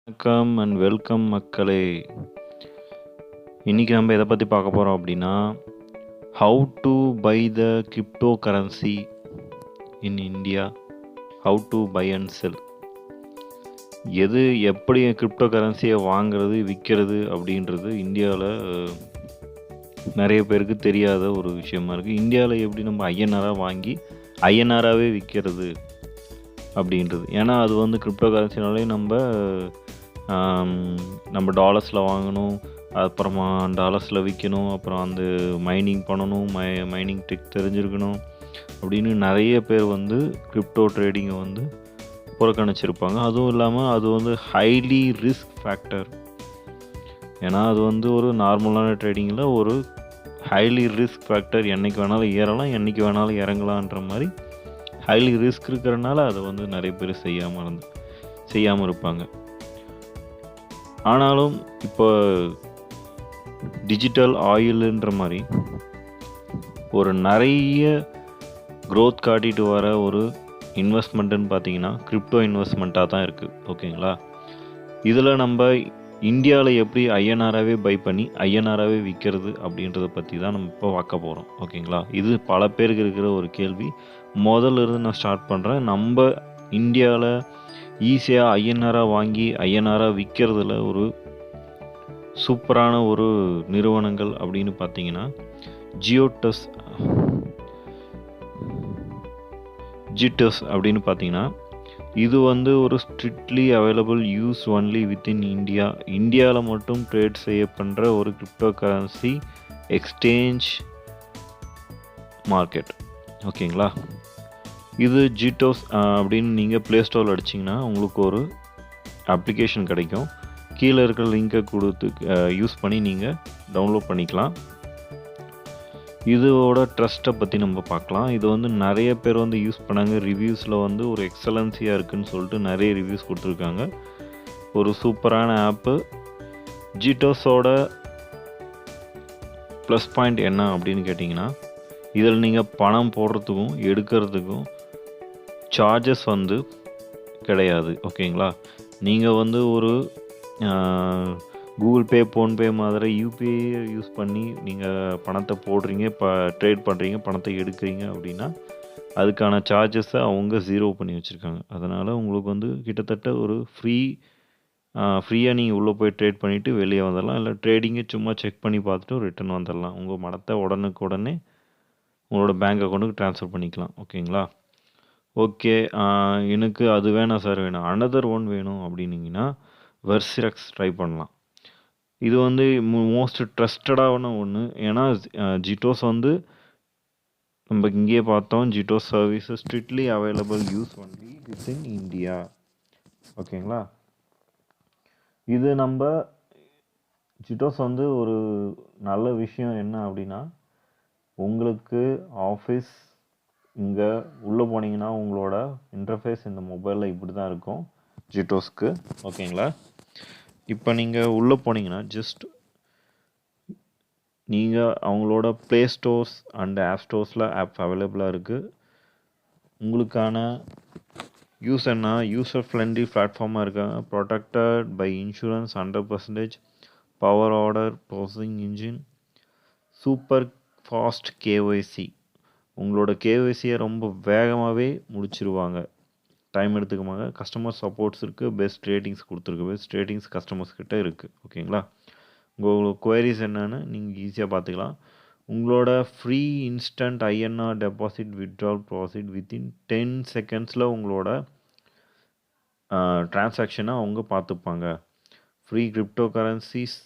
வணக்கம் and welcome மக்களே. இன்றைக்கி நம்ம எதை பற்றி பார்க்க போகிறோம் அப்படின்னா, how to buy the cryptocurrency in India, how to buy and sell. எப்படி கிரிப்டோ கரன்சியை வாங்கிறது விற்கிறது அப்படின்றது இந்தியாவில் நிறைய பேருக்கு தெரியாத ஒரு விஷயமா இருக்குது. இந்தியாவில் எப்படி நம்ம ஐஎன்ஆராக வாங்கி ஐஎன்ஆராகவே விற்கிறது அப்படின்றது. ஏன்னா அது வந்து கிரிப்டோ கரன்சினாலே நம்ம டாலர்ஸில் வாங்கணும், அப்புறமா டாலர்ஸில் விற்கணும், அப்புறம் அந்த மைனிங் பண்ணணும், மைனிங் டெக் தெரிஞ்சிருக்கணும் அப்படின்னு நிறைய பேர் வந்து கிரிப்டோ ட்ரேடிங்கை வந்து புறக்கணிச்சிருப்பாங்க. அதுவும் இல்லாமல் அது வந்து ஹைலி ரிஸ்க் ஃபேக்டர். ஏன்னா அது வந்து ஒரு நார்மலான ட்ரேடிங்கில் ஒரு ஹைலி ரிஸ்க் ஃபேக்டர். என்றைக்கு வேணாலும் ஏறலாம், என்றைக்கு வேணாலும் இறங்கலான்ற மாதிரி ஹைலி ரிஸ்க் இருக்கிறனால அதை வந்து நிறைய பேர் செய்யாமல் இருப்பாங்க. ஆனாலும் இப்போ டிஜிட்டல் ஆயில்ன்ற மாதிரி ஒரு நிறைய க்ரோத் காட்டிட்டு வர ஒரு இன்வெஸ்ட்மெண்ட்டுன்னு பார்த்தீங்கன்னா கிரிப்டோ இன்வெஸ்ட்மெண்ட்டாக தான் இருக்குது. ஓகேங்களா? இதில் நம்ம இந்தியாவில் எப்படி ஐஎன்ஆராகவே பை பண்ணி ஐஎன்ஆராகவே விற்கிறது அப்படின்றத பற்றி தான் நம்ம இப்போ பார்க்க போகிறோம். ஓகேங்களா? இது பல பேருக்கு இருக்கிற ஒரு கேள்வி. முதல்ல இருந்து நான் ஸ்டார்ட் பண்ணுறேன். நம்ம இந்தியாவில் ஈஸியாக ஐஎன்ஆராக வாங்கி ஐஎன்ஆராக விற்கிறதுல ஒரு சூப்பரான ஒரு நிறுவனங்கள் அப்படின்னு பார்த்தீங்கன்னா ஜிடோஸ் அப்படின்னு பார்த்தீங்கன்னா இது வந்து ஒரு strictly available use only within India. இந்தியாவில் மட்டும் ட்ரேட் செய்யப்படுற ஒரு கிரிப்டோ கரன்சி எக்ஸ்சேஞ்ச் மார்க்கெட். ஓகேங்களா? இது ஜிடோஸ் அப்படின்னு நீங்கள் ப்ளே ஸ்டோரில் அடிச்சிங்கன்னா உங்களுக்கு ஒரு அப்ளிகேஷன் கிடைக்கும். கீழே இருக்கிற லிங்கை கொடுத்து யூஸ் பண்ணி நீங்கள் டவுன்லோட் பண்ணிக்கலாம். இதோட ட்ரஸ்ட்டை பற்றி நம்ம பார்க்கலாம். இது வந்து நிறைய பேர் வந்து யூஸ் பண்ணாங்க. ரிவ்யூஸில் வந்து ஒரு எக்ஸலன்சியாக இருக்குதுன்னு சொல்லிட்டு நிறைய ரிவ்யூஸ் கொடுத்துருக்காங்க. ஒரு சூப்பரான ஆப்பு. ஜிடோஸோட ப்ளஸ் பாயிண்ட் என்ன அப்படின்னு கேட்டிங்கன்னா, இதில் நீங்கள் பணம் போடுறதுக்கும் எடுக்கிறதுக்கும் சார்ஜஸ் வந்து கிடையாது. ஓகேங்களா? நீங்கள் வந்து ஒரு கூகுள் பே, ஃபோன்பே மாதிரி யூபிஐ யூஸ் பண்ணி நீங்கள் பணத்தை போடுறீங்க, இப்போ ட்ரேட் பண்ணுறீங்க, பணத்தை எடுக்கிறீங்க அப்படின்னா அதுக்கான சார்ஜஸை அவங்க ஜீரோ பண்ணி வச்சுருக்காங்க. அதனால் உங்களுக்கு வந்து கிட்டத்தட்ட ஒரு ஃப்ரீயாக நீங்கள் உள்ளே போய் ட்ரேட் பண்ணிவிட்டு வெளியே வந்துடலாம். இல்லை ட்ரேடிங்கை சும்மா செக் பண்ணி பார்த்துட்டு ரிட்டர்ன் வந்துடலாம். உங்கள் பணத்தை உடனே உங்களோட பேங்க் அக்கௌண்ட்டுக்கு ட்ரான்ஸ்ஃபர் பண்ணிக்கலாம். ஓகேங்களா? ஓகே, எனக்கு அது வேணாம் சார், வேணும் அனதர் ஒன் வேணும் அப்படின்னீங்கன்னா வெர்சிரக்ஸ் ட்ரை பண்ணலாம். இது வந்து மோஸ்ட் ட்ரஸ்டடான ஒன்று. ஏன்னா ஜிடோஸ் வந்து நம்ம இங்கேயே பார்த்தோம், Giottus services strictly available use only within India. ஓகேங்களா? இது நம்ம ஜிடோஸ் வந்து ஒரு நல்ல விஷயம் என்ன அப்படின்னா, உங்களுக்கு ஆஃபீஸ் இங்கே உள்ளே போனீங்கன்னா உங்களோட இன்டர்ஃபேஸ் இந்த மொபைலில் இப்படி தான் இருக்கும் ஜிடோஸ்க்கு. ஓகேங்களா? இப்போ நீங்கள் உள்ளே போனீங்கன்னா ஜஸ்ட் நீங்கள் அவங்களோட ப்ளே ஸ்டோர்ஸ் அண்ட் ஆப் ஸ்டோர்ஸில் ஆப் அவைலபிளாக இருக்குது. உங்களுக்கான யூசர் ஃப்ரெண்ட்லி பிளாட்ஃபார்மாக இருக்காங்க. Protected by insurance 100%, power order processing engine, super fast KYC. உங்களோட கேஒய்சியை ரொம்ப வேகமாகவே முடிச்சிருவாங்க, டைம் எடுத்துக்கமாங்க. கஸ்டமர் சப்போர்ட்ஸ் இருக்குது, பெஸ்ட் ரேட்டிங்ஸ் கொடுத்துருக்கு. பெஸ்ட் ரேட்டிங்ஸ் கஸ்டமர்ஸ் கிட்டே இருக்குது. ஓகேங்களா? உங்களுக்கு குவரிஸ் என்னென்னு நீங்கள் ஈஸியாக பார்த்துக்கலாம். உங்களோட free instant INR deposit withdrawal process within 10 செகண்ட்ஸில் உங்களோட டிரான்சாக்ஷனை அவங்க பார்த்துப்பாங்க. Free crypto currencies.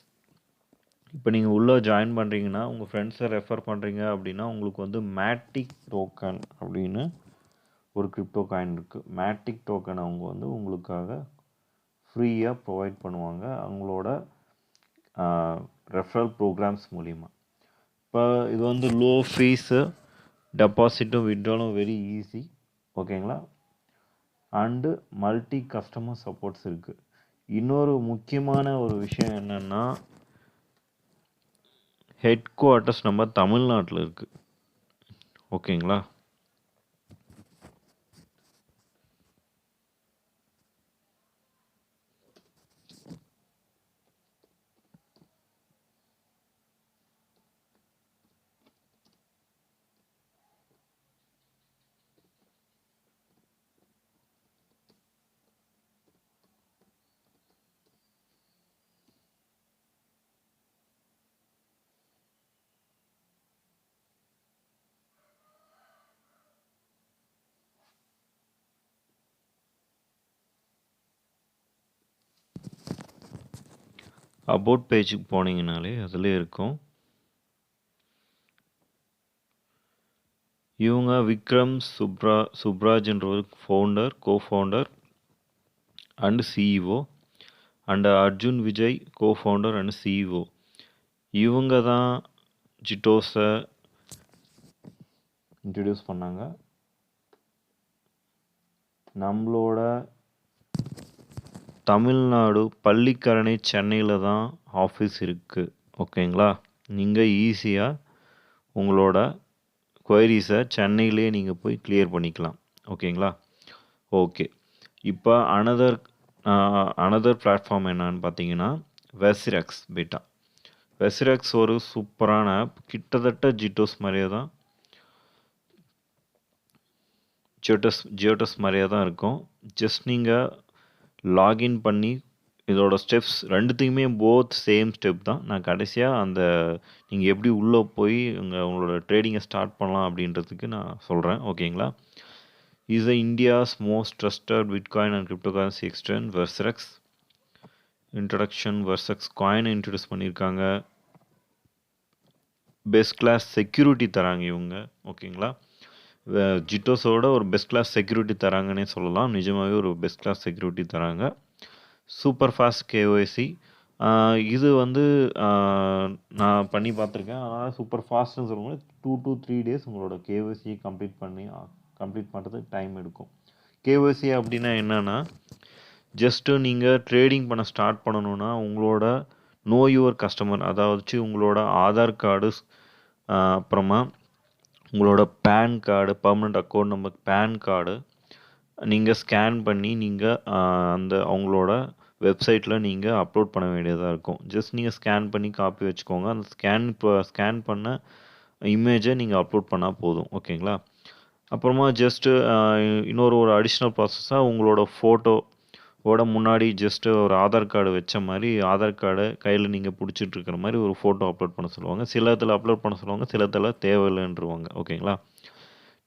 இப்போ நீங்கள் உள்ளே ஜாயின் பண்ணுறீங்கன்னா, உங்கள் ஃப்ரெண்ட்ஸை ரெஃபர் பண்ணுறீங்க அப்படின்னா உங்களுக்கு வந்து மேட்டிக் டோக்கன் அப்படின்னு ஒரு கிரிப்டோ காயின் இருக்குது. மேட்டிக் டோக்கன் அவங்க வந்து உங்களுக்காக ஃப்ரீயாக ப்ரொவைட் பண்ணுவாங்க அவங்களோட ரெஃபரல் ப்ரோக்ராம்ஸ் மூலிமா. இப்போ இது வந்து லோ ஃபீஸு, டெபாசிட்டும் வித்ட்ராலும் வெரி ஈஸி. ஓகேங்களா? அண்டு மல்டி கஸ்டமர் சப்போர்ட்ஸ் இருக்குது. இன்னொரு முக்கியமான ஒரு விஷயம் என்னென்னா, ஹெட் குவார்ட்டர்ஸ் நம்ம தமிழ்நாட்டில் இருக்குது. ஓகேங்களா? அபவுட் பேஜுக்கு போனீங்கனாலே அதிலே இருக்கும். இவங்க விக்ரம் சுப்ராஜ்ன்றவர் founder, cofounder and CEO and Arjun Vijay cofounder and CEO. இவங்க தான் ஜிட்டோஸை இன்ட்ரடியூஸ் பண்ணாங்க. நம்மளோட தமிழ்நாடு பள்ளிக்கரணை சென்னையில் தான் ஆஃபீஸ் இருக்குது. ஓகேங்களா? நீங்கள் ஈஸியாக உங்களோட குவைரிஸை சென்னையிலே நீங்கள் போய் கிளியர் பண்ணிக்கலாம். ஓகேங்களா? ஓகே. இப்போ அனதர் பிளாட்ஃபார்ம் என்னன்னு பார்த்தீங்கன்னா வெசிரெக்ஸ் பீட்டா. வெசிரெக்ஸ் ஒரு சூப்பரான ஆப். கிட்டத்தட்ட ஜிட்டோஸ் மாதிரியே தான், ஜியோடஸ் மாதிரியே தான் இருக்கும். ஜஸ்ட் நீங்கள் லாகின் பண்ணி இதோட ஸ்டெப்ஸ் ரெண்டுத்துக்குமே போத் சேம் ஸ்டெப் தான். நான் கடைசியாக அந்த நீங்கள் எப்படி உள்ளே போய் உங்களோட ட்ரேடிங்கை ஸ்டார்ட் பண்ணலாம் அப்படின்றதுக்கு நான் சொல்கிறேன். ஓகேங்களா? Is India's most trusted bitcoin and cryptocurrency exchange வெர்செக்ஸ். இன்ட்ரடக்ஷன் வெர்செக்ஸ் காயினை இன்ட்ரடியூஸ் பண்ணியிருக்காங்க. பெஸ்ட் கிளாஸ் செக்யூரிட்டி தராங்க இவங்க. ஓகேங்களா? ஜிட்டோஸோட ஒரு பெஸ்ட் கிளாஸ் செக்யூரிட்டி தராங்கன்னே சொல்லலாம். நிஜமாகவே ஒரு பெஸ்ட் கிளாஸ் செக்யூரிட்டி தராங்க. Super fast KYC. இது வந்து நான் பண்ணி பார்த்துருக்கேன். அதனால் சூப்பர் ஃபாஸ்ட்னு சொல்லும்போது 2 to 3 days உங்களோட கேஒய்சி கம்ப்ளீட் பண்ணுறதுக்கு டைம் எடுக்கும். கேஒய்சி அப்படின்னா என்னென்னா, ஜஸ்ட்டு நீங்கள் ட்ரேடிங் பண்ண ஸ்டார்ட் பண்ணணுன்னா உங்களோட நோ யுவர் கஸ்டமர், அதாவது உங்களோட ஆதார் கார்டு, அப்புறமா உங்களோட PAN card, permanent account number, PAN card நீங்கள் ஸ்கேன் பண்ணி நீங்கள் அந்த அவங்களோட வெப்சைட்டில் நீங்கள் அப்லோட் பண்ண வேண்டியதாக இருக்கும். ஜஸ்ட் நீங்கள் ஸ்கேன் பண்ணி காப்பி வச்சுக்கோங்க. அந்த ஸ்கேன் பண்ண இமேஜை நீங்கள் அப்லோட் பண்ணால் போதும். ஓகேங்களா? அப்புறமா ஜஸ்ட்டு இன்னொரு அடிஷ்னல் ப்ராசஸாக உங்களோட ஃபோட்டோவோட முன்னாடி ஜஸ்ட்டு ஒரு ஆதார் கார்டு வச்ச மாதிரி, ஆதார் கார்டை கையில் நீங்கள் பிடிச்சிட்டு இருக்கிற மாதிரி ஒரு ஃபோட்டோ அப்லோட் பண்ண சொல்லுவாங்க. சில இதில் அப்லோட் பண்ண சொல்லுவாங்க, சில இதில் தேவையில்லைன்றுவாங்க. ஓகேங்களா?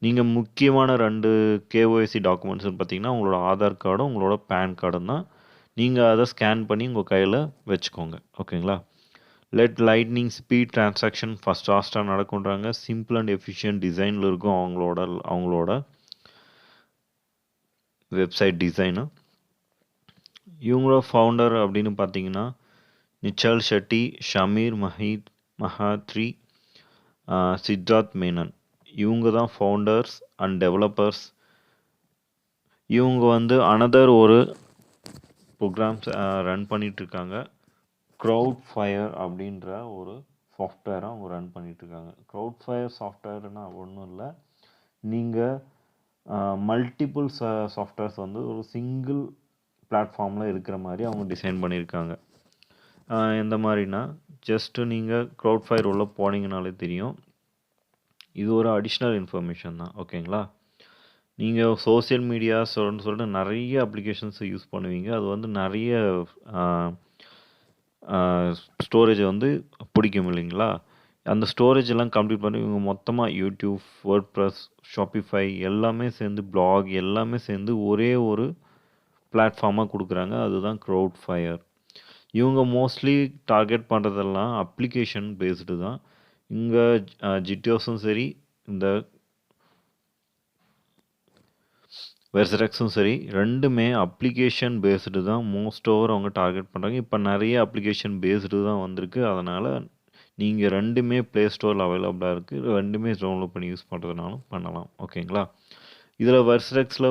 நீங்கள் முக்கியமான 2 கேஒய்சி டாக்குமெண்ட்ஸ்னு பார்த்தீங்கன்னா உங்களோட ஆதார் கார்டும் உங்களோட பேன் கார்டும் தான். நீங்கள் அதை ஸ்கேன் பண்ணி உங்கள் கையில் வச்சுக்கோங்க. ஓகேங்களா? லெட் லைட்னிங் ஸ்பீட் டிரான்சாக்ஷன் ஃபாஸ்ட்டாக நடக்குன்றாங்க. சிம்பிள் அண்ட் எஃபிஷியன்ட் டிசைனில் இருக்கும் அவங்களோட வெப்சைட் டிசைனு. இவங்களோட ஃபவுண்டர் அப்படின்னு பார்த்தீங்கன்னா நிச்சல் ஷெட்டி, ஷமீர் மஹாத்ரி, சித்தார்த் மேனன். இவங்க தான் ஃபவுண்டர்ஸ் அண்ட் டெவலப்பர்ஸ். இவங்க வந்து அனதர் ஒரு ப்ரோக்ராம்ஸ் ரன் பண்ணிகிட்ருக்காங்க. க்ரௌட்ஃபயர் அப்படின்ற ஒரு சாஃப்ட்வேரை அவங்க ரன் பண்ணிகிட்ருக்காங்க. க்ரௌட்ஃபயர் சாஃப்ட்வேர்னா ஒன்றும் இல்லை, நீங்கள் மல்டிபிள் சாஃப்ட்வேர்ஸ் வந்து ஒரு சிங்கிள் பிளாட்ஃபார்மில் இருக்கிற மாதிரி அவங்க டிசைன் பண்ணியிருக்காங்க. எந்த மாதிரினா, ஜஸ்ட்டு நீங்கள் க்ரௌட்ஃபயர் உள்ள போனீங்கனாலே தெரியும். இது ஒரு அடிஷ்னல் இன்ஃபர்மேஷன் தான். ஓகேங்களா? நீங்கள் சோசியல் மீடியா சொல்லிட்டு நிறைய அப்ளிகேஷன்ஸை யூஸ் பண்ணுவீங்க. அது வந்து நிறைய ஸ்டோரேஜை வந்து பிடிக்கும் இல்லைங்களா? அந்த ஸ்டோரேஜ் எல்லாம் கம்ப்ளீட் பண்ணி இவங்க மொத்தமாக யூடியூப், வேர்ட்ப்ரெஸ், ஷாப்பிஃபை எல்லாமே சேர்ந்து, பிளாக் எல்லாமே சேர்ந்து ஒரே ஒரு பிளாட்ஃபார்மாக கொடுக்குறாங்க. அதுதான் க்ரௌட்ஃபயர். இவங்க மோஸ்ட்லி டார்கெட் பண்ணுறதெல்லாம் அப்ளிகேஷன் பேஸ்டு தான். இங்கே ஜிட்டோஸும் சரி, இந்த வெர்சரெக்ஸும் சரி, ரெண்டுமே அப்ளிகேஷன் பேஸ்டு தான் மோஸ்ட் ஓவர் அவங்க டார்கெட் பண்ணுறாங்க. இப்போ நிறைய அப்ளிகேஷன் பேஸ்டு தான் வந்திருக்கு. அதனால் நீங்கள் ரெண்டுமே ப்ளே ஸ்டோரில் அவைலபிளாக இருக்குது. ரெண்டுமே டவுன்லோட் பண்ணி யூஸ் பண்ணுறதுனாலும் பண்ணலாம். ஓகேங்களா? இதில் வெர்சரெக்ஸில்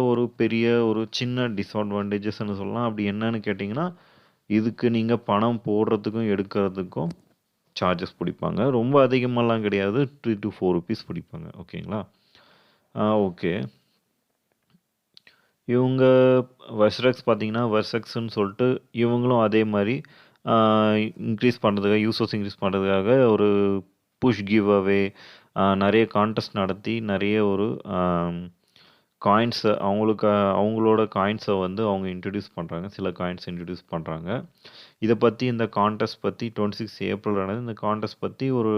ஒரு சின்ன டிஸ்அட்வான்டேஜஸ்ன்னு சொல்லலாம். அப்படி என்னன்னு கேட்டிங்கன்னா, இதுக்கு நீங்கள் பணம் போடுறதுக்கும் எடுக்கிறதுக்கும் சார்ஜஸ் பிடிப்பாங்க. ரொம்ப அதிகமாகலாம் கிடையாது, 3 to 4 rupees பிடிப்பாங்க. ஓகேங்களா? ஓகே. இவங்க வெர்சரெக்ஸ் பார்த்தீங்கன்னா, வெர்செக்ஸ்ன்னு சொல்லிட்டு இவங்களும் அதே மாதிரி இன்க்ரீஸ் பண்ணுறதுக்காக, யூசர்ஸ் இன்க்ரீஸ் பண்ணுறதுக்காக ஒரு புஷ் கிவ் அவே, நிறைய கான்டெஸ்ட் நடத்தி நிறைய ஒரு காயின்ஸை அவங்களோட காயின்ஸை வந்து அவங்க இன்ட்ரடியூஸ் பண்ணுறாங்க. சில காயின்ஸ் இன்ட்ரடியூஸ் பண்ணுறாங்க. இதை பற்றி, இந்த கான்டெஸ்ட் பற்றி 26 ஏப்ரல் நடந்தது. இந்த கான்டெஸ்ட் பற்றி ஒரு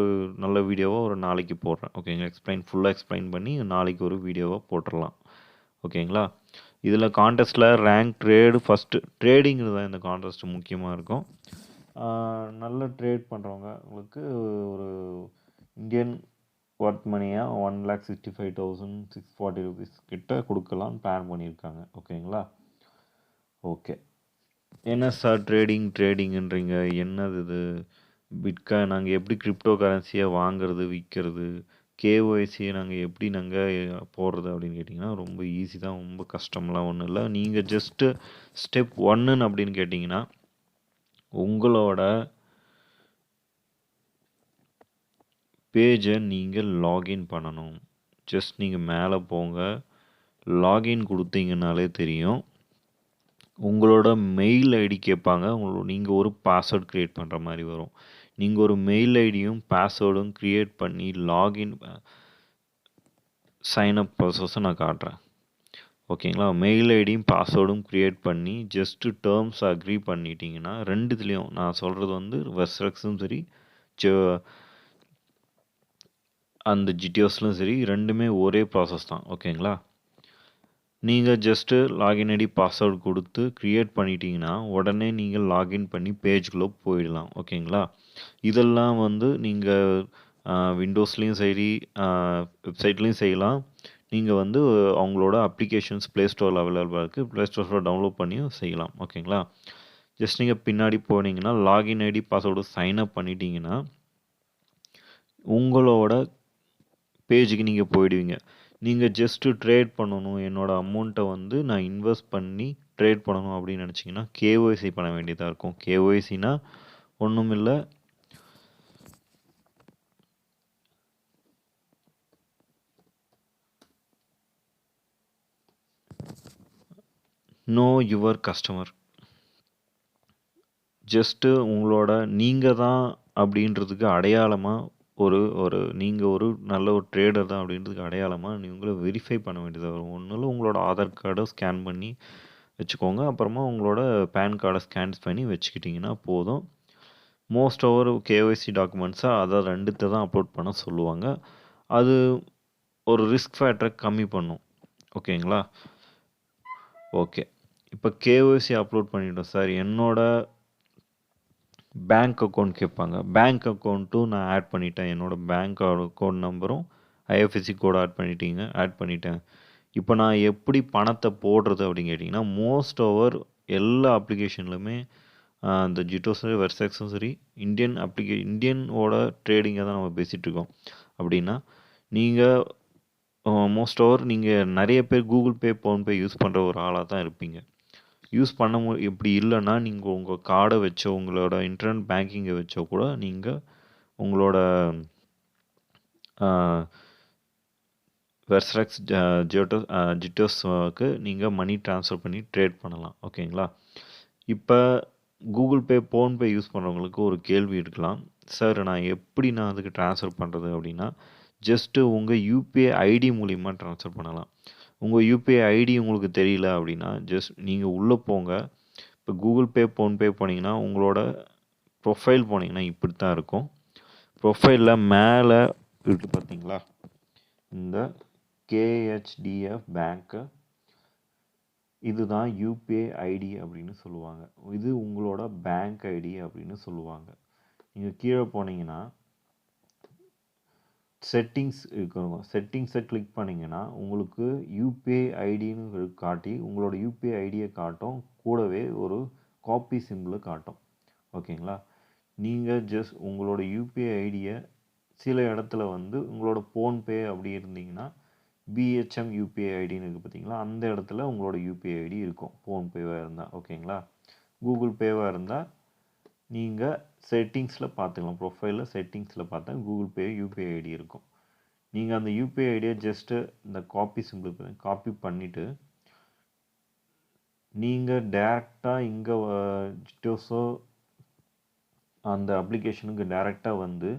நல்ல வீடியோவாக ஒரு நாளைக்கு போடுறேன். ஓகேங்களா? ஃபுல்லாக எக்ஸ்பிளைன் பண்ணி நாளைக்கு ஒரு வீடியோவாக போட்டுடலாம். ஓகேங்களா? இதில் கான்டெஸ்ட்டில் ரேங்க் ட்ரேடு, ஃபஸ்ட்டு ட்ரேடிங் தான் இந்த கான்டெஸ்ட் முக்கியமாக இருக்கும். நல்ல ட்ரேட் பண்ணுறவங்க உங்களுக்கு ஒரு இந்தியன் ஒர்த் மணியாக 1,65,640 rupees கிட்ட கொடுக்கலான்னு பிளான் பண்ணியிருக்காங்க. ஓகேங்களா? ஓகே. என்ன சார் ட்ரேடிங்ன்றீங்க, என்னது இது? பிட்காயின் நாங்கள் எப்படி கிரிப்டோ கரன்சியை வாங்குறது விற்கிறது, கேஒய்சியை நாங்கள் எப்படி போடுறது அப்படின்னு கேட்டிங்கன்னா ரொம்ப ஈஸி தான், ரொம்ப கஷ்டம்லாம் ஒன்றும் இல்லை. நீங்கள் ஜஸ்ட்டு ஸ்டெப் 1 அப்படின்னு கேட்டிங்கன்னா உங்களோட பேஜை நீங்கள் லாகின் பண்ணணும். ஜஸ்ட் நீங்கள் மேலே போங்க, லாகின் கொடுத்தீங்கன்னாலே தெரியும். உங்களோட மெயில் ஐடி கேட்பாங்க. நீங்கள் ஒரு பாஸ்வேர்ட் க்ரியேட் பண்ணுற மாதிரி வரும். நீங்கள் ஒரு மெயில் ஐடியும் பாஸ்வேர்டும் க்ரியேட் பண்ணி லாகின் சைன்அப் ப்ராசஸை நான் காட்டுறேன். ஓகேங்களா? மெயில் ஐடியும் பாஸ்வேர்டும் க்ரியேட் பண்ணி ஜஸ்ட்டு டேர்ம்ஸ் அக்ரி பண்ணிட்டீங்கன்னா ரெண்டுத்துலேயும் நான் சொல்கிறது வந்து வெர்செக்ஸும் சரி அந்த ஜிடிஓஸ்லும் சரி ரெண்டுமே ஒரே ப்ராசஸ் தான். ஓகேங்களா? நீங்கள் ஜஸ்ட்டு லாகின் ஐடி பாஸ்வேர்டு கொடுத்து க்ரியேட் பண்ணிட்டீங்கன்னா உடனே நீங்கள் லாகின் பண்ணி பேஜ்குள்ளே போயிடலாம். ஓகேங்களா? இதெல்லாம் வந்து நீங்கள் விண்டோஸ்லேயும் சரி வெப்சைட்லேயும் செய்யலாம். நீங்கள் வந்து அவங்களோட அப்ளிகேஷன்ஸ் ப்ளே ஸ்டோரில் அவைலபிளாக இருக்குது, ப்ளே ஸ்டோரில் டவுன்லோட் பண்ணியும் செய்யலாம். ஓகேங்களா? ஜஸ்ட் நீங்கள் பின்னாடி போனீங்கன்னா லாகின் ஐடி பாஸ்வேர்டு சைன்அப் பண்ணிட்டீங்கன்னா உங்களோட பேஜுக்கு நீங்கள் போயிடுவீங்க. நீங்கள் ஜஸ்ட்டு ட்ரேட் பண்ணணும், என்னோடய அமௌண்ட்டை வந்து நான் இன்வெஸ்ட் பண்ணி ட்ரேட் பண்ணணும் அப்படின்னு நினச்சிங்கன்னா கேஒய்சி பண்ண வேண்டியதாக இருக்கும். கேஒய்சினா ஒன்றும் இல்லை, நோ யுவர் கஸ்டமர். ஜஸ்ட்டு உங்களோட நீங்கள் தான் அப்படின்றதுக்கு அடையாளமாக ஒரு நீங்கள் ஒரு நல்ல ஒரு ட்ரேடர் தான் அப்படின்றதுக்கு அடையாளமாக நீங்கள வெரிஃபை பண்ண வேண்டியதாக வரும். ஒன்றும் உங்களோட ஆதார் கார்டை ஸ்கேன் பண்ணி வச்சுக்கோங்க. அப்புறமா உங்களோட பேன் கார்டை ஸ்கேன் பண்ணி வச்சுக்கிட்டிங்கன்னா போதும். மோஸ்ட் ஓவர் கேஒய்சி டாக்குமெண்ட்ஸாக அதை ரெண்டுத்தை தான் அப்லோட் பண்ண சொல்லுவாங்க. அது ஒரு ரிஸ்க் ஃபேக்டரை கம்மி பண்ணும். ஓகேங்களா? ஓகே. இப்போ கேஒய்சி அப்லோட் பண்ணிட்டோம் சார், என்னோட பேங்க் அக்கௌண்ட் கேட்பாங்க. பேங்க் அக்கௌண்ட்டும் நான் ஆட் பண்ணிட்டேன், என்னோடய பேங்க் அக்கௌண்ட் நம்பரும் ஐஎஃப்எஸ்சி கோடு ஆட் பண்ணிட்டேன். இப்போ நான் எப்படி பணத்தை போடுறது அப்படின்னு கேட்டிங்கன்னா மோஸ்ட் ஓவர் எல்லா அப்ளிகேஷன்லையுமே இந்த ஜிட்டோஸும் சரி வெர்செக்ஸும் சரி இந்தியனோட ட்ரேடிங்கை தான் நம்ம பேசிகிட்டு இருக்கோம். அப்படின்னா நீங்கள் மோஸ்ட் ஓவர் நீங்கள் நிறைய பேர் கூகுள் பே, ஃபோன்பே யூஸ் பண்ணுற ஒரு ஆளாக தான் இருப்பீங்க. யூஸ் பண்ண இப்படி இல்லைன்னா நீங்கள் உங்கள் கார்டை வச்சோ உங்களோட இன்டர்நெட் பேங்கிங்கை வச்சோ கூட நீங்கள் உங்களோட வெர்செக்ஸ் ஜிட்டோஸ்க்கு நீங்கள் மணி ட்ரான்ஸ்ஃபர் பண்ணி ட்ரேட் பண்ணலாம். ஓகேங்களா? இப்போ கூகுள் பே, ஃபோன்பே யூஸ் பண்ணுறவங்களுக்கு ஒரு கேள்வி இருக்கலாம், சார் நான் அதுக்கு ட்ரான்ஸ்ஃபர் பண்ணுறது அப்படின்னா ஜஸ்ட்டு உங்கள் யூபிஐ ஐடி மூலிமா ட்ரான்ஸ்ஃபர் பண்ணலாம். உங்கள் யூபிஐ ஐடி உங்களுக்கு தெரியல அப்படின்னா ஜஸ்ட் நீங்கள் உள்ளே போங்க. இப்போ கூகுள் பே, ஃபோன்பே போனீங்கன்னா உங்களோட ப்ரொஃபைல் போனீங்கன்னா இப்படி தான் இருக்கும். ப்ரொஃபைலில் மேலே இருக்குது பார்த்தீங்களா, இந்த கேஹெச்டிஎஃப் பேங்க்கு, இதுதான் யூபிஐ ஐடி அப்படின்னு சொல்லுவாங்க. இது உங்களோட பேங்க் ஐடி அப்படின்னு சொல்லுவாங்க. நீங்கள் கீழே போனீங்கன்னா செட்டிங்ஸ் இருக்குங்க. செட்டிங்ஸை கிளிக் பண்ணிங்கன்னா உங்களுக்கு யூபிஐ ஐடின்னு காட்டி உங்களோட யூபிஐ ஐடியை காட்டும், கூடவே ஒரு காப்பி சிம்பிளை காட்டும். ஓகேங்களா? நீங்கள் ஜஸ்ட் உங்களோட யூபிஐ ஐடியை சில இடத்துல வந்து உங்களோட ஃபோன்பே அப்படி இருந்தீங்கன்னா பிஹெச்எம் யூபிஐ ஐடின்னு இருக்குது பார்த்தீங்களா, அந்த இடத்துல உங்களோட யூபிஐ ஐடி இருக்கும் ஃபோன்பேவாக இருந்தால். ஓகேங்களா? கூகுள் பேவாக இருந்தால் நீங்கள் செட்டிங்ஸில் பார்த்துக்கலாம். ப்ரொஃபைலில் செட்டிங்ஸில் பார்த்தா கூகுள் பே யூபிஐ ஐடி இருக்கும். நீங்கள் அந்த யூபிஐ ஐடியை ஜஸ்ட்டு இந்த காப்பி சிம்பிள் காப்பி பண்ணிவிட்டு நீங்கள் டேரெக்டாக இங்கே ஜிட்டோஸோ அந்த அப்ளிகேஷனுக்கு டேரெக்டாக வந்து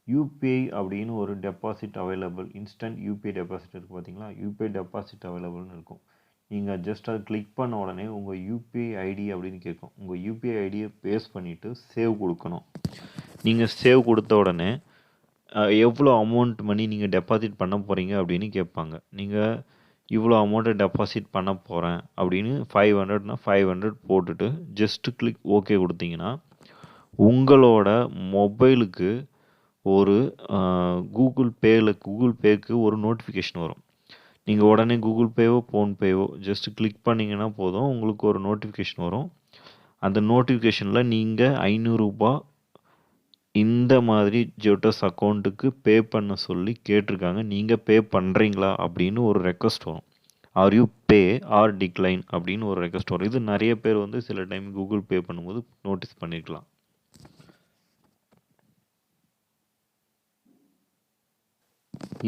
யூபிஐ அப்படின்னு ஒரு deposit available, instant UPI deposit இருக்குது பார்த்தீங்களா, யூபிஐ டெபாசிட் அவைலபிள்னு இருக்கும். நீங்கள் ஜஸ்ட் அதை கிளிக் பண்ண உடனே உங்கள் யூபிஐ ஐடி அப்படின்னு கேட்கும். உங்கள் யூபிஐ ஐடியை பேஸ்ட் பண்ணிவிட்டு சேவ் கொடுக்கணும். நீங்கள் சேவ் கொடுத்த உடனே எவ்வளோ அமௌண்ட் மணி நீங்கள் டெபாசிட் பண்ண போகிறீங்க அப்படின்னு கேட்பாங்க. நீங்கள் இவ்வளோ அமௌண்ட்டை டெபாசிட் பண்ண போகிறேன் அப்படின்னு 500னா 500 போட்டுட்டு ஜஸ்ட்டு கிளிக் ஓகே கொடுத்தீங்கன்னா உங்களோட மொபைலுக்கு ஒரு கூகுள் பேக்கு ஒரு நோட்டிஃபிகேஷன் வரும். நீங்கள் உடனே கூகுள் பேவோ ஃபோன்பேவோ ஜஸ்ட் கிளிக் பண்ணிங்கன்னா போதும், உங்களுக்கு ஒரு நோட்டிஃபிகேஷன் வரும். அந்த நோட்டிஃபிகேஷனில் நீங்கள் ரூ. 500 இந்த மாதிரி ஜியோடஸ் அக்கௌண்ட்டுக்கு பே பண்ண சொல்லி கேட்டிருக்காங்க. நீங்கள் பே பண்ணுறீங்களா அப்படின்னு ஒரு ரெக்வஸ்ட் வரும். Are you pay or decline அப்படின்னு ஒரு ரெக்வஸ்ட் வரும். இது நிறைய பேர் வந்து சில டைம் கூகுள் பே பண்ணும்போது நோட்டீஸ் பண்ணிக்கலாம்.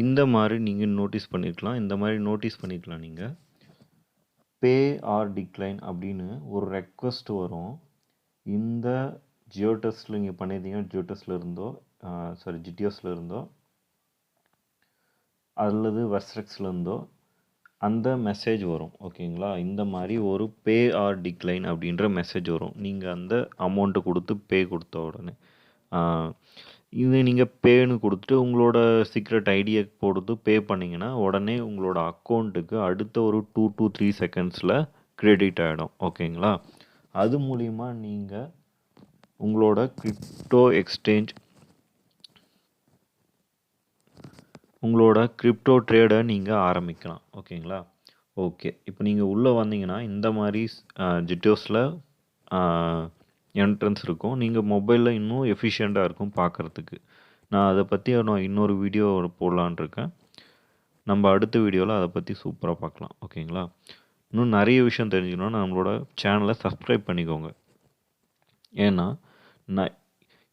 இந்த மாதிரி நீங்கள் நோட்டீஸ் பண்ணிக்கலாம். நீங்கள் பே ஆர் டிக்ளைன் அப்படின்னு ஒரு ரெக்வஸ்ட் வரும். இந்த ஜியோடஸில் நீங்கள் பண்ணியிருந்தீங்கன்னா ஜிடிஎஸில் இருந்தோ அல்லது வர்ஸ்ட்ரெக்ஸில் இருந்தோ அந்த மெசேஜ் வரும். ஓகேங்களா? இந்த மாதிரி ஒரு பே ஆர் டிக்ளைன் அப்படின்ற மெசேஜ் வரும். நீங்கள் அந்த அமௌண்ட்டை கொடுத்து பே கொடுத்த உடனே இது நீங்கள் பேன்னு கொடுத்துட்டு உங்களோட சீக்ரெட் ஐடியை கொடுத்து பே பண்ணிங்கன்னா உடனே உங்களோட அக்கௌண்ட்டுக்கு அடுத்த ஒரு 2 to 3 செகண்ட்ஸில் கிரெடிட் ஆகிடும். ஓகேங்களா? அது மூலிமா நீங்கள் உங்களோட கிரிப்டோ ட்ரேடை நீங்கள் ஆரம்பிக்கலாம். ஓகேங்களா? ஓகே, இப்போ நீங்கள் உள்ளே வந்தீங்கன்னா இந்த மாதிரி ஜிட்டோஸில் என்ட்ரன்ஸ் இருக்கும். நீங்கள் மொபைலில் இன்னும் எஃபிஷியண்ட்டாக இருக்கும் பார்க்குறதுக்கு. நான் அதை பற்றி இன்னொரு வீடியோ போடலான் இருக்கேன். நம்ம அடுத்த வீடியோவில் அதை பற்றி சூப்பராக பார்க்கலாம். ஓகேங்களா? இன்னும் நிறைய விஷயம் தெரிஞ்சுக்கணுன்னா நம்மளோட சேனலை சப்ஸ்கிரைப் பண்ணிக்கோங்க. ஏன்னா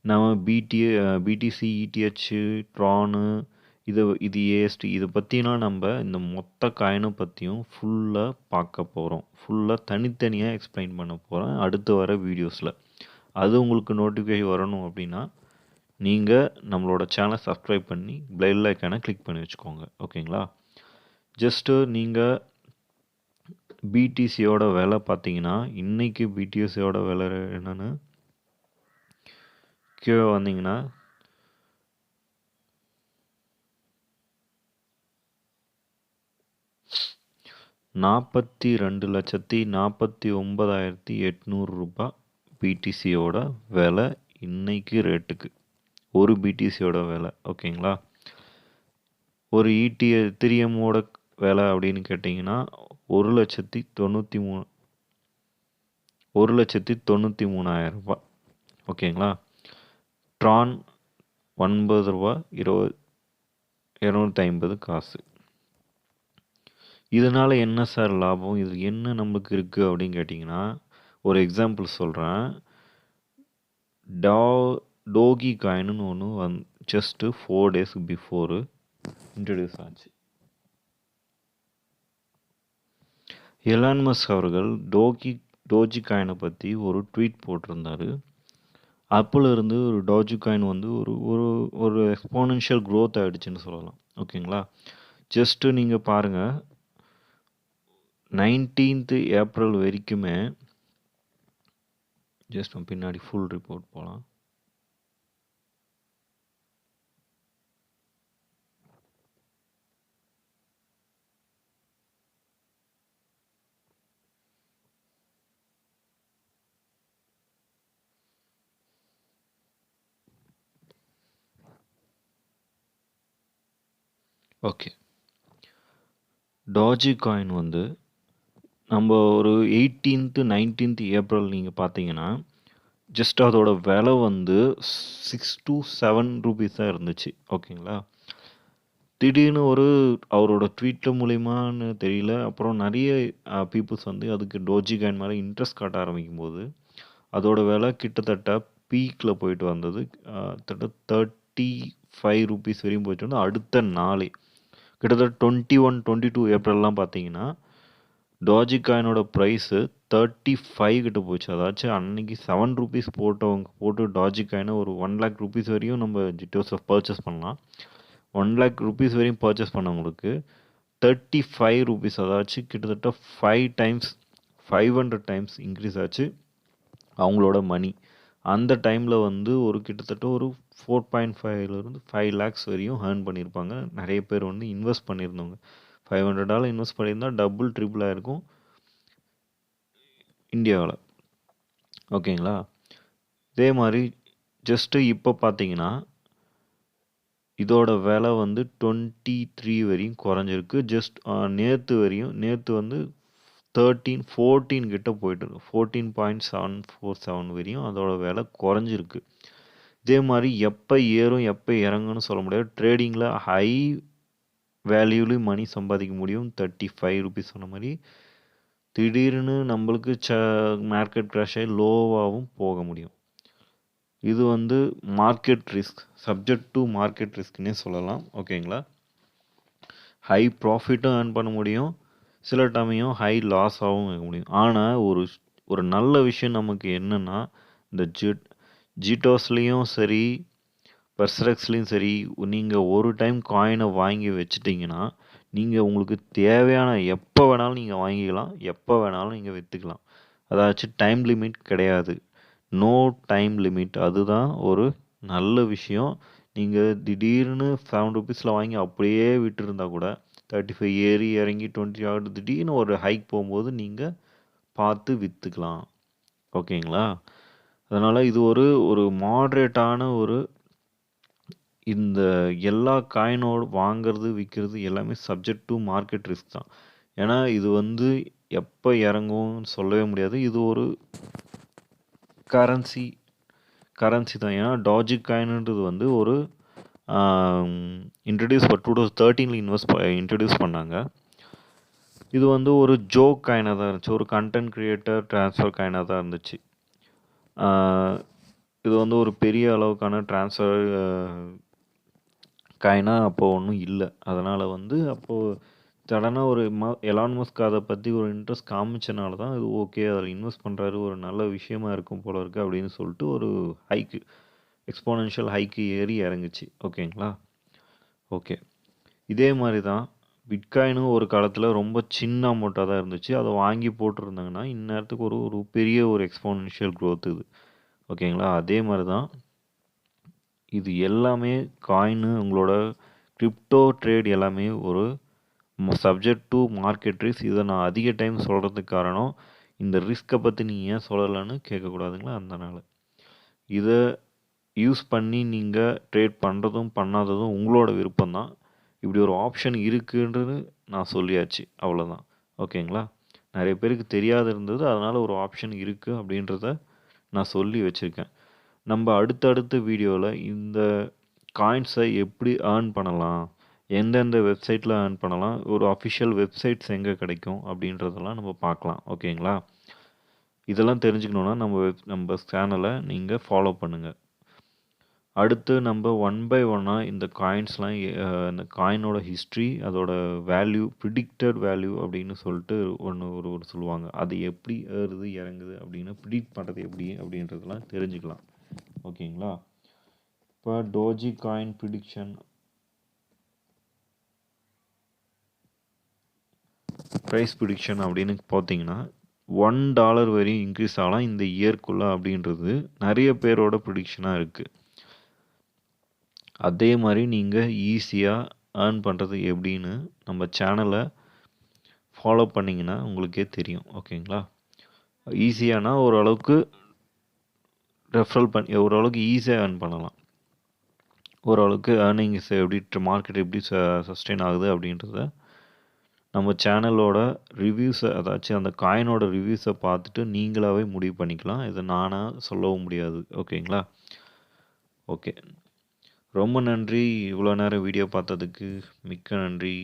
நம்ம பிடிசி, இடிஹெச், ட்ரானு, இது ஏஎஸ்டி இதை பற்றிலாம் நம்ம இந்த மொத்த காயினை பற்றியும் ஃபுல்லாக பார்க்க போகிறோம். ஃபுல்லாக தனித்தனியாக எக்ஸ்பிளைன் பண்ண போகிறேன் அடுத்து வர வீடியோஸில். அது உங்களுக்கு நோட்டிஃபிகேஷன் வரணும் அப்படின்னா நீங்கள் நம்மளோட சேனலை சப்ஸ்கிரைப் பண்ணி பெல் ஐக்கானை கிளிக் பண்ணி வச்சுக்கோங்க. ஓகேங்களா? ஜஸ்ட்டு நீங்கள் பிடிசியோட விலை பார்த்தீங்கன்னா இன்றைக்கி பிடிசியோட விலை என்னென்னு கீழே வந்தீங்கன்னா $42,49,800 பிடிசியோட விலை இன்னைக்கு ரேட்டுக்கு. ஒரு பிடிசியோட விலை. ஓகேங்களா? ஒரு எத்திரியமோட விலை அப்படின்னு கேட்டிங்கன்னா 1,93,000 ஓகேங்களா? ட்ரான் $9.250. இதனால் என்ன சார் லாபம், இது என்ன நம்மளுக்கு இருக்குது அப்படின்னு கேட்டிங்கன்னா ஒரு எக்ஸாம்பிள் சொல்கிறேன். டோகி காயின்னு ஒன்று ஜஸ்ட்டு 4 days பிஃபோரு இன்ட்ரடியூஸ் ஆச்சு. எலான் மஸ்க் அவர்கள் டோஜி காயினை பற்றி ஒரு ட்வீட் போட்டிருந்தார். அப்போலேருந்து ஒரு டோஜி காயின் வந்து ஒரு எக்ஸ்போனென்ஷியல் க்ரோத் ஆகிடுச்சின்னு சொல்லலாம். ஓகேங்களா? ஜஸ்ட்டு நீங்கள் பாருங்கள், 19th April வரைக்குமே ஜஸ்ட் பின்னாடி ஃபுல் ரிப்போர்ட் போகலாம். ஓகே, டாஜி காயின் வந்து நம்ம ஒரு 18th 19th April நீங்கள் பார்த்தீங்கன்னா ஜஸ்ட் அதோட விலை வந்து 6 to 7 rupees தான் இருந்துச்சு. ஓகேங்களா? திடீர்னு அவரோட ட்வீட்டில் மூலியமானு தெரியல, அப்புறம் நிறைய பீப்புள்ஸ் வந்து அதுக்கு டோஜி காயின் மேலே இன்ட்ரெஸ்ட் காட்ட ஆரம்பிக்கும் போது அதோட விலை கிட்டத்தட்ட பீக்கில் போயிட்டு வந்தது. 35 rupees வரையும் போயிட்டு வந்து அடுத்த நாளே கிட்டத்தட்ட 21, 22 ஏப்ரல்லாம் பார்த்தீங்கன்னா டாஜி காயினோட ப்ரைஸு 35 கிட்ட போச்சு. அதாச்சும் அன்னைக்கு 7 rupees போட்டு டாஜி காயினை ஒரு 1 lakh rupees வரையும் நம்ம ஜிட்டோஸை பர்ச்சேஸ் பண்ணலாம். 1 lakh rupees வரையும் பர்ச்சேஸ் பண்ணவங்களுக்கு 35 rupees, அதாச்சும் கிட்டத்தட்ட 500 times இன்க்ரீஸ் ஆச்சு அவங்களோட மணி. அந்த டைமில் வந்து கிட்டத்தட்ட ஒரு 4.5 5 lakhs வரையும் ஏர்ன் பண்ணியிருப்பாங்க. நிறைய பேர் வந்து இன்வெஸ்ட் பண்ணியிருந்தவங்க. $500 இன்வெஸ்ட் பண்ணியிருந்தால் டபுள் ட்ரிபிள் ஆகிருக்கும் இந்தியாவில். ஓகேங்களா? இதே மாதிரி ஜஸ்ட்டு இப்போ பார்த்தீங்கன்னா, இதோட விலை வந்து 23 வரையும் குறைஞ்சிருக்கு. ஜஸ்ட் நேத்து வந்து 14 கிட்ட போயிட்டுருக்கு. 14.747 வரையும் அதோட விலை குறைஞ்சிருக்கு. இதே மாரி எப்ப ஏறும், எப்ப இறங்கும்னு சொல்ல முடியாது. ட்ரேடிங்கில ஹை வேல்யூலயும் மணி சம்பாதிக்க முடியும். ₹35 சொன்ன மாரி. திடீர்னு நம்மளுக்கு மார்க்கெட் கிராஷ் ஆகி லோவாவும் போக முடியும். இது வந்து market risk. Subject to market ரிஸ்க்னே சொல்லலாம். ஓகேங்களா? ஹை ப்ராஃபிட்டும் ஏர்ன் பண்ண முடியும். சில சமயம் ஹை லாஸாவும் இருக்க முடியும். ஆனா, ஒரு நல்ல விஷயம் நமக்கு என்னன்னா, இந்த ஜிடோஸ்லயும் சரி, பெர்சரெக்ஸ்லயும் சரி, நீங்க ஒரு டைம் காயின வாங்கி வச்சுட்டீங்கன்னா, நீங்க உங்களுக்கு தேவையான எப்ப வேணாலும் நீங்க வாங்கிக்கலாம். எப்ப வேணாலும் நீங்க வித்துக்கலாம். அதாச்சும் டைம் லிமிட் கிடையாது. No time limit. அதுதான் ஒரு நல்ல விஷயம். நீங்க திடீர்னு ₹7ல வாங்கி அப்படியே விட்டிருந்தா கூட, 35 ஏறி இறங்கி 20 ஆகுது. திடீர்னு ஒரு ஹைக் போகும்போது நீங்க பார்த்து வித்துக்கலாம். ஓகேங்களா? அதனால இது ஒரு மாடரேட்டான இந்த எல்லா காயினோட வாங்குறது, விக்கிறது எல்லாமே சப்ஜெக்ட் டு மார்க்கெட் ரிஸ்க் தான். ஏன்னா, இது வந்து எப்ப இறங்கும்னு சொல்லவே முடியாது. இது ஒரு கரன்சி கரன்சி தான். ஏன்னா, டாஜி காயின்ன்றது வந்து ஒரு இன்ட்ரடியூஸ் 2013ல இன்ட்ரடியூஸ் பண்ணாங்க. இது வந்து ஒரு ஜோக் காயினா தான் இருந்துச்சு. ஒரு கண்டென்ட் கிரியேட்டர் ட்ரான்ஸ்ஃபர் காயினா தான் இருந்துச்சு. இது வந்து ஒரு பெரிய அளவுக்கான ட்ரான்ஸ்ஃபர் காயினா அப்போ ஒன்றும் இல்லை. அதனால் வந்து அப்போது சடனாக எலான் மஸ்க் அதை பற்றி ஒரு இன்ட்ரெஸ்ட் காமிச்சனால தான் இது ஓகே அதில் இன்வெஸ்ட் பண்ணுறாரு, ஒரு நல்ல விஷயமா இருக்கும் போல இருக்குது அப்படின்னு சொல்லிட்டு ஒரு எக்ஸ்போனென்ஷியல் ஹைக்கு ஏறி இறங்குச்சு. ஓகேங்களா? ஓகே. இதே மாதிரி தான் பிட்காயினும் ஒரு காலத்தில் ரொம்ப சின்ன அமௌண்ட்டாக தான் இருந்துச்சு. அதை வாங்கி போட்டிருந்தாங்கன்னா இந்நேரத்துக்கு ஒரு பெரிய ஒரு எக்ஸ்போனென்ஷியல் க்ரோத் இது. ஓகேங்களா? அதே மாதிரி தான் இது எல்லாமே காயினு, உங்களோட கிரிப்டோ ட்ரேட் எல்லாமே ஒரு சப்ஜெக்ட் டு மார்க்கெட் ரிஸ்க். இதை நான் அதிக டைம் சொல்கிறதுக்கு காரணம், இந்த ரிஸ்க்கை பற்றி நீ ஏன் சொல்லலைன்னு கேட்கக்கூடாதுங்களா? அதனால இதை யூஸ் பண்ணி நீங்கள் ட்ரேட் பண்ணுறதும் பண்ணாததும் உங்களோட விருப்பம் தான். இப்படி ஒரு ஆப்ஷன் இருக்குன்றது நான் சொல்லியாச்சு, அவ்வளோதான். ஓகேங்களா? நிறைய பேருக்கு தெரியாது இருந்தது, அதனால் ஒரு ஆப்ஷன் இருக்குது அப்படின்றத நான் சொல்லி வச்சுருக்கேன். நம்ம அடுத்தடுத்த வீடியோவில் இந்த காயின்ஸை எப்படி ஏர்ன் பண்ணலாம், எந்தெந்த வெப்சைட்டில் ஏர்ன் பண்ணலாம், ஒரு அஃபிஷியல் வெப்சைட்ஸ் எங்கே கிடைக்கும் அப்படின்றதெல்லாம் நம்ம பார்க்கலாம். ஓகேங்களா? இதெல்லாம் தெரிஞ்சுக்கணுன்னா நம்ம சேனலை நீங்கள் ஃபாலோ பண்ணுங்கள். அடுத்து நம்ம ஒன் பை ஒன்னாக இந்த காயின்ஸ்லாம் இந்த காயினோட ஹிஸ்ட்ரி, அதோட வேல்யூ, ப்ரிடிக்டட் வேல்யூ அப்படின்னு சொல்லிட்டு ஒரு சொல்லுவாங்க. அது எப்படி ஏறுது இறங்குது அப்படின்னு ப்ரிடிக்ட் பண்ணுறது எப்படி அப்படின்றதெல்லாம் தெரிஞ்சுக்கலாம். ஓகேங்களா? இப்போ Dogecoin prediction, price prediction அப்படின்னு பார்த்தீங்கன்னா $1 வரையும் இன்க்ரீஸ் ஆகலாம் இந்த இயர்க்குள்ளே அப்படின்றது நிறைய பேரோட ப்ரிடிக்ஷனாக இருக்குது. அதே மாதிரி நீங்கள் ஈஸியாக ஏர்ன் பண்ணுறது எப்படின்னு நம்ம சேனலை ஃபாலோ பண்ணிங்கன்னா உங்களுக்கே தெரியும். ஓகேங்களா? ஈஸியானா ஓரளவுக்கு ரெஃபரல் பண்ணி ஓரளவுக்கு ஈஸியாக ஏர்ன் பண்ணலாம். ஓரளவுக்கு ஏர்னிங்ஸ் எப்படி மார்க்கெட் எப்படி சஸ்டெயின் ஆகுது அப்படின்றத நம்ம சேனலோட ரிவ்யூஸை, அதாச்சும் அந்த காயினோட ரிவ்யூஸை பார்த்துட்டு நீங்களாகவே முடிவு பண்ணிக்கலாம். இதை நானாக சொல்லவும் முடியாது. ஓகேங்களா? ஓகே. ரொம்ப நன்றி. இவ்வளோ நேரம் வீடியோ பார்த்ததுக்கு மிக்க நன்றி.